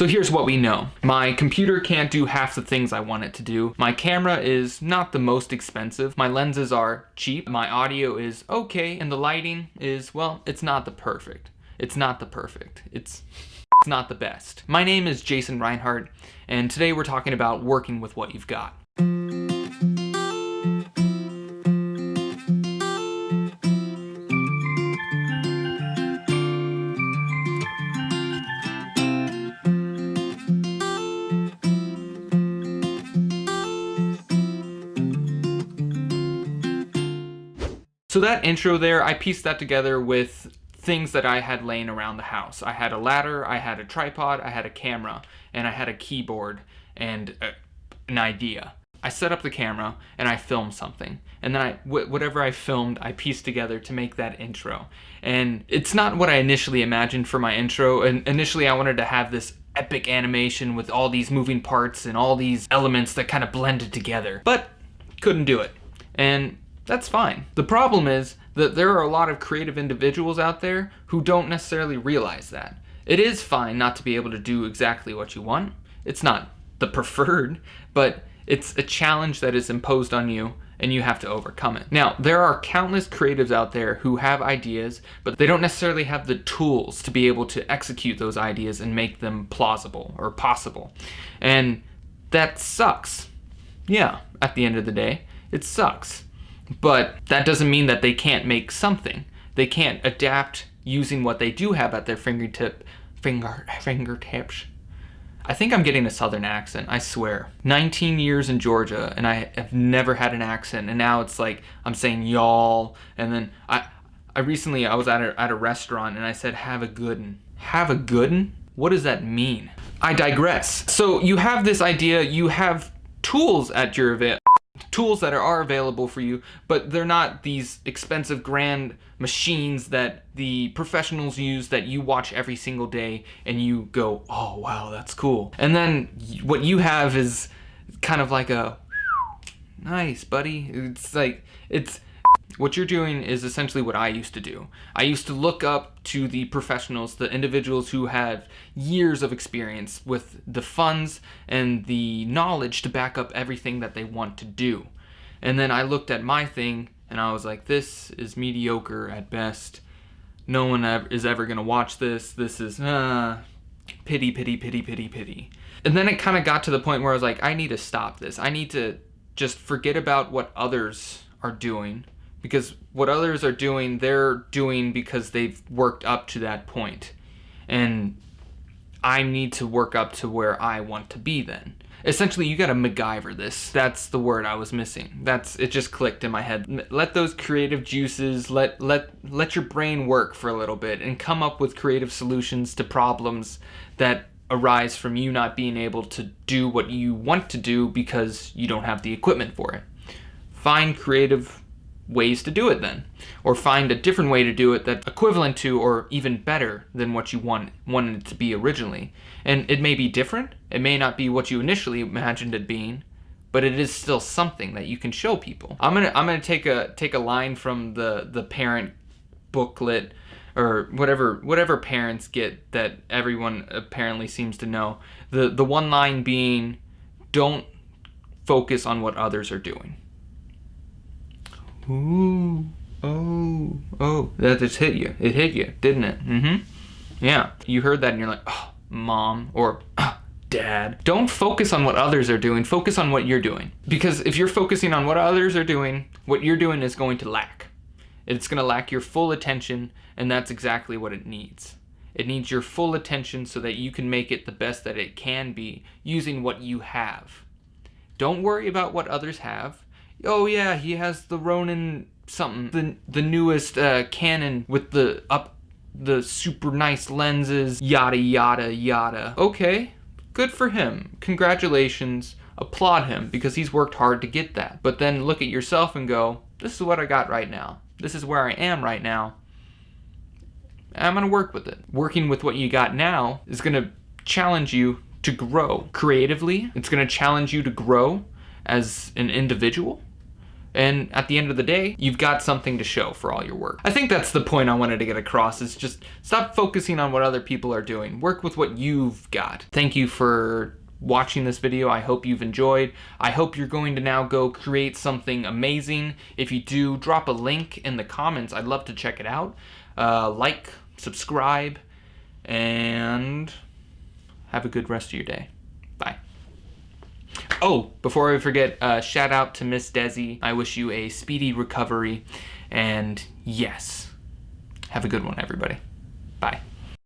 So here's what we know. My computer can't do half the things I want it to do. My camera is not the most expensive. My lenses are cheap. My audio is okay. And the lighting is, well, it's not the perfect. It's not the perfect. It's not the best. My name is Jason Reinhardt, and today we're talking about working with what you've got. So that intro there, I pieced that together with things that I had laying around the house. I had a ladder, I had a tripod, I had a camera, and I had a keyboard and an idea. I set up the camera and I filmed something. And then whatever I filmed, I pieced together to make that intro. And it's not what I initially imagined for my intro. And initially I wanted to have this epic animation with all these moving parts and all these elements that kind of blended together. But couldn't do it. And that's fine. The problem is that there are a lot of creative individuals out there who don't necessarily realize that. It is fine not to be able to do exactly what you want. It's not the preferred, but it's a challenge that is imposed on you and you have to overcome it. Now, there are countless creatives out there who have ideas, but they don't necessarily have the tools to be able to execute those ideas and make them plausible or possible. And that sucks. Yeah, at the end of the day, it sucks. But that doesn't mean that they can't make something. They can't adapt using what they do have at their fingertips. I think I'm getting a southern accent, I swear. 19 years in Georgia and I have never had an accent, and now it's like I'm saying y'all, and then I recently was at a restaurant and I said have a good'n. Have a good'n? What does that mean? I digress. So you have this idea, you have tools at your tools that are available for you, but they're not these expensive grand machines that the professionals use that you watch every single day and you go, oh wow, that's cool. And then what you have is kind of like a nice buddy. It's like, what you're doing is essentially what I used to do. I used to look up to the professionals, the individuals who have years of experience with the funds and the knowledge to back up everything that they want to do. And then I looked at my thing and I was like, this is mediocre at best. No one is ever gonna watch this. This is pity, pity, pity, pity, pity. And then it kind of got to the point where I was like, I need to stop this. I need to just forget about what others are doing. Because what others are doing, they're doing because they've worked up to that point. And I need to work up to where I want to be then. Essentially, you gotta MacGyver this. That's the word I was missing. It just clicked in my head. Let those creative juices, let your brain work for a little bit and come up with creative solutions to problems that arise from you not being able to do what you want to do because you don't have the equipment for it. Find creative ways to do it then, or find a different way to do it that's equivalent to or even better than what you wanted it to be originally. And it may be different, it may not be what you initially imagined it being, but it is still something that you can show people. I'm gonna take a line from the parent booklet or whatever parents get that everyone apparently seems to know. The one line being, don't focus on what others are doing. Ooh, oh, that just hit you. It hit you, didn't it? Mm-hmm. Yeah, you heard that and you're like, oh, mom, or dad. Don't focus on what others are doing, focus on what you're doing. Because if you're focusing on what others are doing, what you're doing is going to lack. It's gonna lack your full attention, and that's exactly what it needs. It needs your full attention so that you can make it the best that it can be using what you have. Don't worry about what others have. Oh yeah, he has the Ronin something, the newest Canon with the super nice lenses, yada yada yada. Okay, good for him. Congratulations, applaud him because he's worked hard to get that. But then look at yourself and go, this is what I got right now. This is where I am right now. I'm gonna work with it. Working with what you got now is gonna challenge you to grow creatively. It's gonna challenge you to grow as an individual. And at the end of the day, you've got something to show for all your work. I think that's the point I wanted to get across, is just stop focusing on what other people are doing. Work with what you've got. Thank you for watching this video. I hope you've enjoyed. I hope you're going to now go create something amazing. If you do, drop a link in the comments. I'd love to check it out. Like, subscribe, and have a good rest of your day. Bye. Oh, before I forget, shout out to Miss Desi. I wish you a speedy recovery, and yes, have a good one, everybody.